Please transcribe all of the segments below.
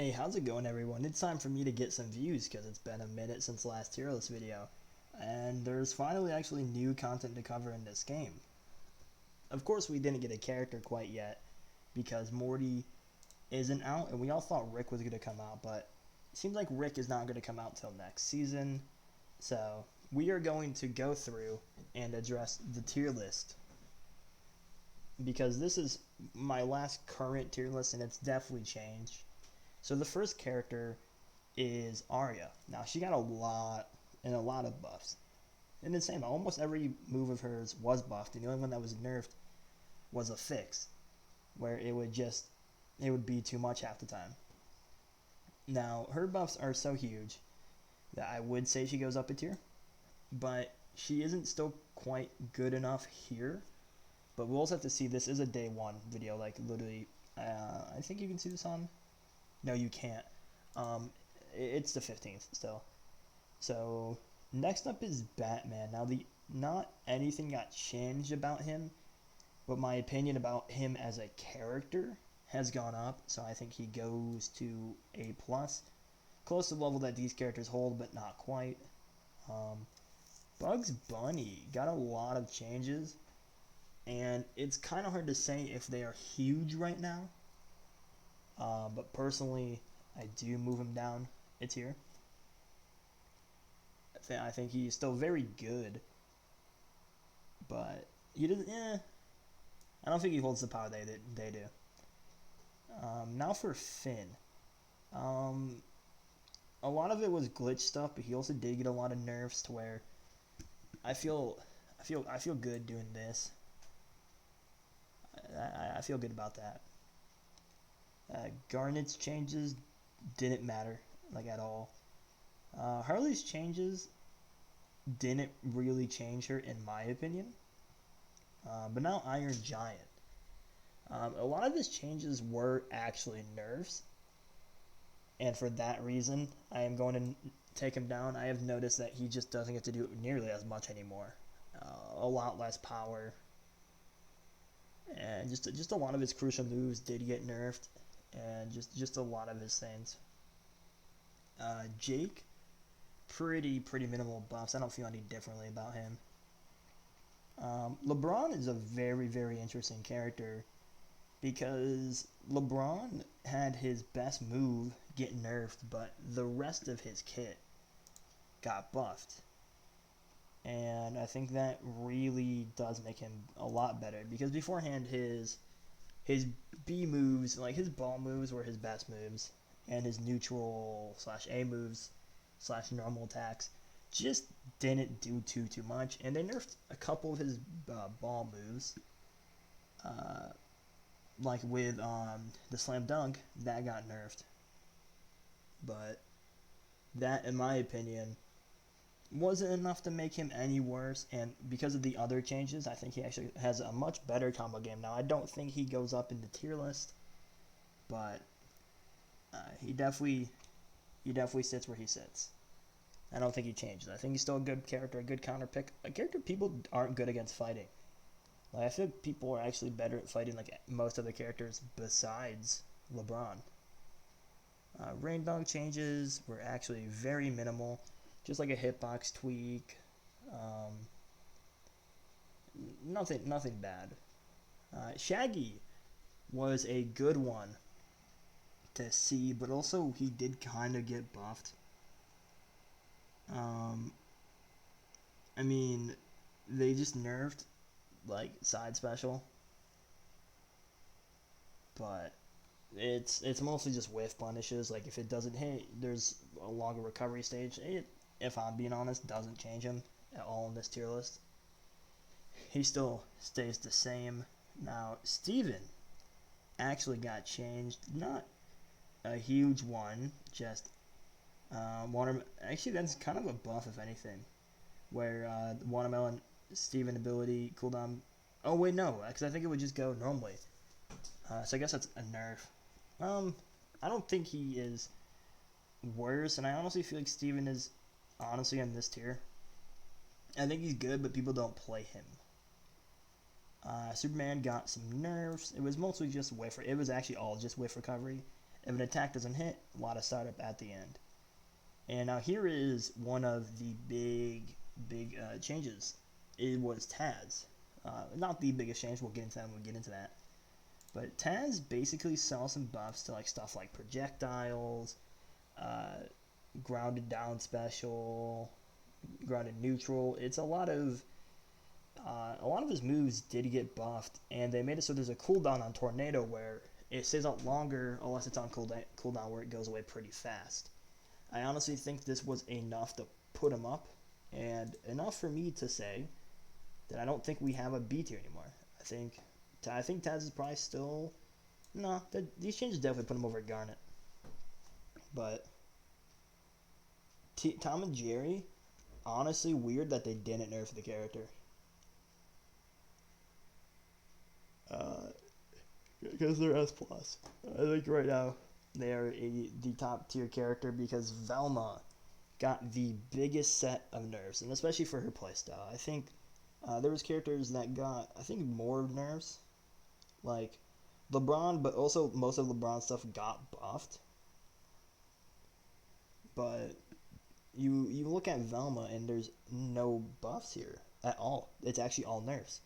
Hey, how's it going everyone? It's time for me to get some views because it's been a minute since the last tier list video. And there's finally actually new content to cover in this game. Of course we didn't get a character quite yet because Morty isn't out and we all thought Rick was going to come out, but it seems like Rick is not going to come out till next season. So we are going to go through and address the tier list because this is my last current tier list and it's definitely changed. So the first character is Arya. Now she got a lot of buffs. And the same, almost every move of hers was buffed, and the only one that was nerfed was a fix, where it would be too much half the time. Now her buffs are so huge that I would say she goes up a tier, but she isn't still quite good enough here. But we'll also have to see. This is a day one video, like literally. I think you can see this on. No, you can't. Um, it's the 15th still. So next up is Batman. Now not anything got changed about him, but my opinion about him as a character has gone up. So I think he goes to A plus, close to the level that these characters hold, but not quite. Um, Bugs Bunny got a lot of changes, and it's kind of hard to say if they are huge right now. But personally, I do move him down a tier. I think he's still very good, but he doesn't. I don't think he holds the power they do. Now for Finn, um, a lot of it was glitch stuff, but he also did get a lot of nerfs to where I feel, I feel good doing this. I feel good about that. Garnet's changes didn't matter like at all. Harley's changes didn't really change her in my opinion. But now Iron Giant. A lot of his changes were actually nerfs, and for that reason, I am going to take him down. I have noticed that he just doesn't get to do nearly as much anymore. A lot less power, and just a lot of his crucial moves did get nerfed, and just a lot of his things. Jake, pretty minimal buffs. I don't feel any differently about him. Lebron is a very interesting character because LeBron had his best move get nerfed, but the rest of his kit got buffed. And I think that really does make him a lot better because beforehand his B moves, like his ball moves, were his best moves, and his neutral slash A moves slash normal attacks just didn't do too much. And they nerfed a couple of his ball moves, uh, like with the slam dunk that got nerfed. But that, in my opinion, wasn't enough to make him any worse, and because of the other changes, I think he actually has a much better combo game now. I don't think he goes up in the tier list, but he definitely sits where he sits. I don't think he changes. I think he's still a good character, a good counter pick, a character people aren't good against fighting. Like I feel like people are actually better at fighting like most other characters besides LeBron. Rain dog changes were actually very minimal, just like a hitbox tweak. Um, nothing bad. Shaggy was a good one to see, but also he did kind of get buffed. Um, I mean, they just nerfed like side special, but it's mostly just whiff punishes. Like if it doesn't hit, there's a longer recovery stage. It, if I'm being honest, doesn't change him at all in this tier list. He still stays the same. Now Steven actually got changed. Not a huge one, just actually that's kind of a buff if anything, where watermelon Steven ability cooldown. Oh wait, no, because I think it would just go normally. So I guess that's a nerf. I don't think he is worse, and I honestly feel like Steven is honestly in this tier. I think he's good, but people don't play him. Superman got some nerfs. It was mostly just whiff. It was actually all just whiff recovery, If an attack doesn't hit, a lot of startup at the end. And now here is one of the big changes. It was Taz. Not the biggest change. We'll get into that when we get into that. But Taz basically saw some buffs to like stuff like projectiles, grounded down special, grounded neutral. It's a lot of his moves did get buffed, and they made it so there's a cooldown on Tornado where it stays out longer unless it's on cooldown where it goes away pretty fast. I honestly think this was enough to put him up, and enough for me to say that I don't think we have a B tier anymore. I think Taz is probably still... No, these changes definitely put him over Garnet. But Tom and Jerry, honestly weird that they didn't nerf the character. Because they're S+. I think right now they are the top tier character because Velma got the biggest set of nerfs, and especially for her playstyle. I think there was characters that got, I think, more nerfs, like Lebron, but also most of LeBron's stuff got buffed. But you look at Velma and there's no buffs here at all. It's actually all nerfs.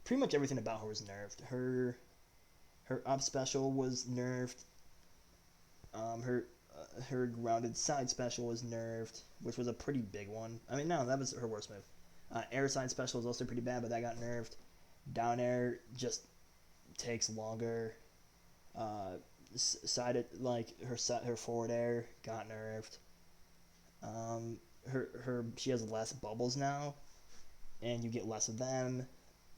Pretty much everything about her was nerfed. Her up special was nerfed. Her grounded side special was nerfed, which was a pretty big one. I mean, no, that was her worst move. Air side special was also pretty bad, but that got nerfed. Down air just takes longer. Sided, like her forward air got nerfed. She has less bubbles now, and you get less of them.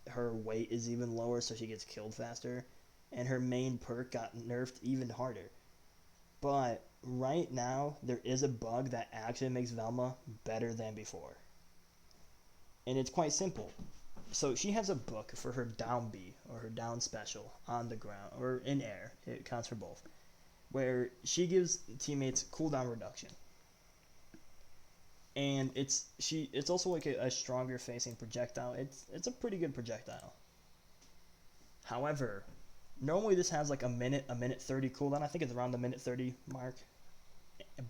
Her weight is even lower, so she gets killed faster, and her main perk got nerfed even harder. But right now, there is a bug that actually makes Velma better than before, and it's quite simple. So she has a book for her down B, or her down special, on the ground, or in air, it counts for both, where she gives teammates cooldown reduction. And it's also like a stronger facing projectile. It's a pretty good projectile. However, normally this has like a minute 30 cooldown. I think it's around the minute 30 mark.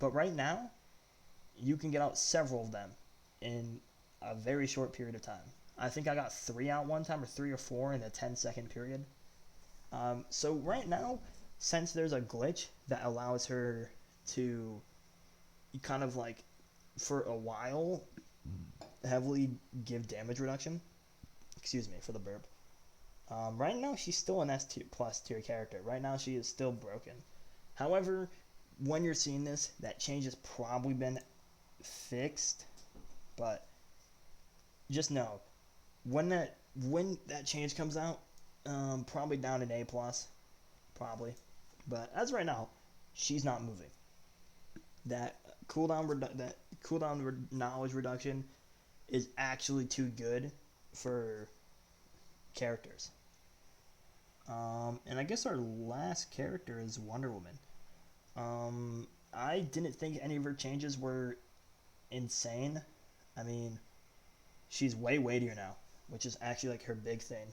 But right now, you can get out several of them in a very short period of time. I think I got 3 out one time, or 3 or 4 in a 10-second period. So right now, since there's a glitch that allows her to kind of like, for a while, heavily give damage reduction. Excuse me for the burp. Right now, she's still an S plus tier character. Right now, she is still broken. However, when you're seeing this, that change has probably been fixed. But just know, when that change comes out, probably down in A plus, probably. But as right now, she's not moving. That cooldown knowledge reduction is actually too good for characters. And I guess our last character is Wonder Woman. I didn't think any of her changes were insane. I mean, she's way weightier now, which is actually like her big thing.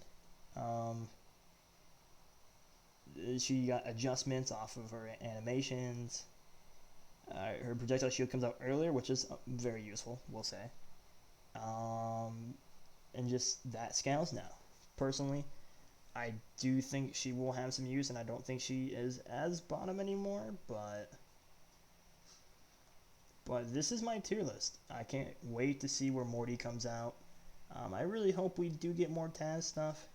She got adjustments off of her animations. Her projectile shield comes out earlier, which is very useful, we'll say. And just that scales now. Personally, I do think she will have some use, and I don't think she is as bottom anymore, but this is my tier list. I can't wait to see where Morty comes out. I really hope we do get more Taz stuff.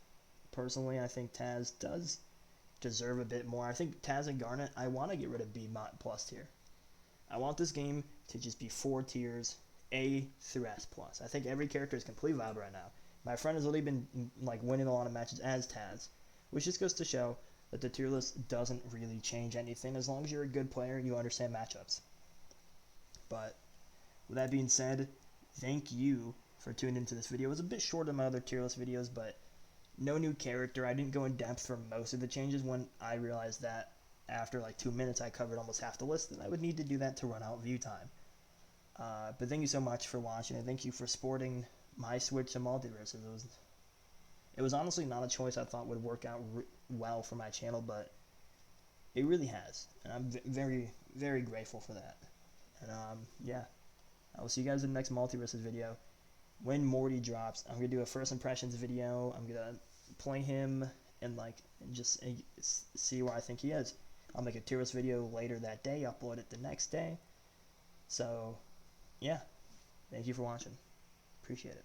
Personally, I think Taz does deserve a bit more. I think Taz and Garnet, I want to get rid of B plus tier. I want this game to just be 4 tiers, A through S+. I think every character is completely viable right now. My friend has already been like winning a lot of matches as Taz, which just goes to show that the tier list doesn't really change anything as long as you're a good player and you understand matchups. But with that being said, thank you for tuning into this video. It was a bit short of my other tier list videos, but no new character. I didn't go in depth for most of the changes when I realized that after like 2 minutes I covered almost half the list, and I would need to do that to run out view time. But thank you so much for watching, and thank you for supporting my switch to Multiversus. It was honestly not a choice I thought would work out well for my channel, but It really has, and I'm very, very grateful for that. And yeah, I will see you guys in the next Multiversus video. When Morty drops, I'm gonna do a first impressions video. I'm gonna play him and like just see where I think he is. I'll make a tier list video later that day, upload it the next day. So yeah, thank you for watching. Appreciate it.